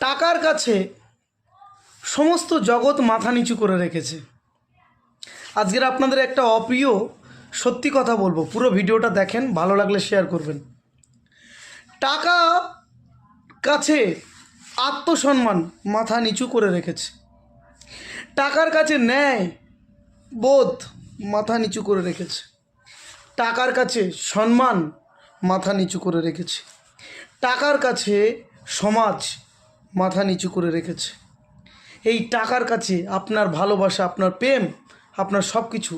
টাকার কাছে সমস্ত জগৎ মাথা নিচু করে রেখেছে। আজকের আপনাদের একটা অপ্রিয় সত্যি কথা বলবো, পুরো ভিডিওটা দেখেন, ভালো লাগলে শেয়ার করবেন। টাকা কাছে আত্মসম্মান মাথা নিচু করে রেখেছে, টাকার কাছে ন্যায় বোধ মাথা নিচু করে রেখেছে, টাকার কাছে সম্মান মাথা নিচু করে রেখেছে, টাকার কাছে সমাজ মাথা নিচু করে রেখেছে। এই টাকার কাছে আপনার ভালোবাসা, আপনার প্রেম, আপনার সব কিছু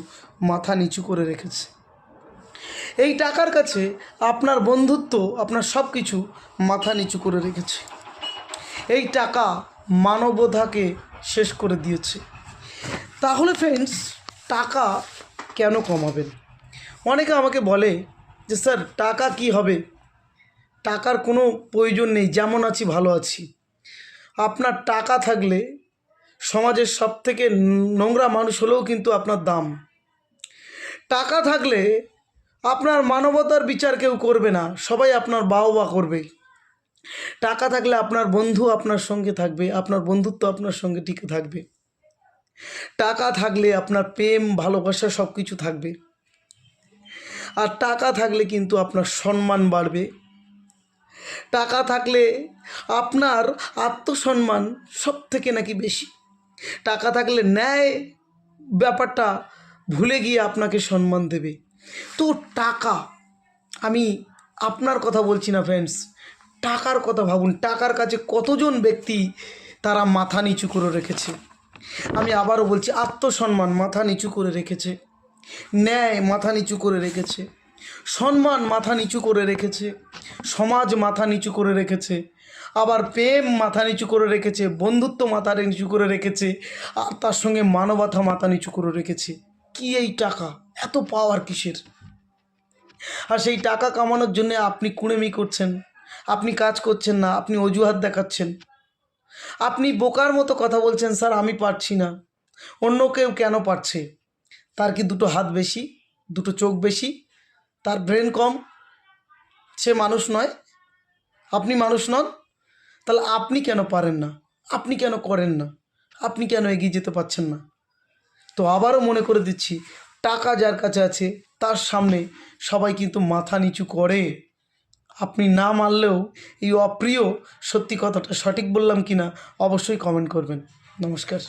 মাথা নিচু করে রেখেছে। এই টাকার কাছে আপনার বন্ধুত্ব, আপনার সব কিছু মাথা নিচু করে রেখেছে। এই টাকা মানবতাকে শেষ করে দিয়েছে। তাহলে ফ্রেন্ডস, টাকা কেন কমাবেন? অনেকে আমাকে বলে যে স্যার টাকা কি হবে, টাকার কোনো প্রয়োজন নেই, যেমন আছি ভালো আছি। আপনার টাকা থাকলে সমাজের সবথেকে নোংরা মানুষ হলেও কিন্তু আপনার দাম। টাকা থাকলে আপনার মানবতার বিচার কেউ করবে না, সবাই আপনার বাহবা করবে। টাকা থাকলে আপনার বন্ধু আপনার সঙ্গে থাকবে, আপনার বন্ধুত্ব আপনার সঙ্গে টিকে থাকবে। টাকা থাকলে আপনার প্রেম, ভালোবাসা সব কিছু থাকবে। আর টাকা থাকলে কিন্তু আপনার সম্মান বাড়বে। টাকা থাকলে আপনার আত্মসম্মান সব থেকে নাকি বেশি। টাকা থাকলে ন্যায় ব্যাপারটা ভুলে গিয়ে আপনাকে সম্মান দেবে। তো টাকা, আমি আপনার কথা বলছি না ফ্রেন্ডস, টাকার কথা ভাবুন। টাকার কাছে কতজন ব্যক্তি তারা মাথা নিচু করে রেখেছে। আমি আবারও বলছি, আত্মসম্মান মাথা নিচু করে রেখেছে, ন্যায় মাথা নিচু করে রেখেছে, সম্মান মাথা নিচু করে রেখেছে, সমাজ মাথা নিচু করে রেখেছে, আবার প্রেম মাথা নিচু করে রেখেছে, বন্ধুত্ব মাথা নিচু করে রেখেছে, আর তার সঙ্গে মানবতা মাথা নিচু করে রেখেছে। কি এই টাকা, এত পাওয়ার কিসের? আর সেই টাকা কামানোর জন্য আপনি কুড়েমি করছেন, আপনি কাজ করছেন না, আপনি অজুহাত দেখাচ্ছেন, আপনি বোকার মতো কথা বলছেন, স্যার আমি পারছি না। অন্য কেউ কেন পারছে? তার কি দুটো হাত বেশি, দুটো চোখ বেশি, তার ব্রেন কম? সে মানুষ নয়? আপনি মানুষ নন? তাহলে আপনি কেন পারেন না? আপনি কেন করেন না? আপনি কেন এগিয়ে যেতে পারছেন না? তো আবারও মনে করে দিচ্ছি, টাকা যার কাছে আছে তার সামনে সবাই কিন্তু মাথা নিচু করে। আপনি না মানলেও এই অপ্রিয় সত্যি কথাটা সঠিক বললাম কি না অবশ্যই কমেন্ট করবেন। নমস্কার।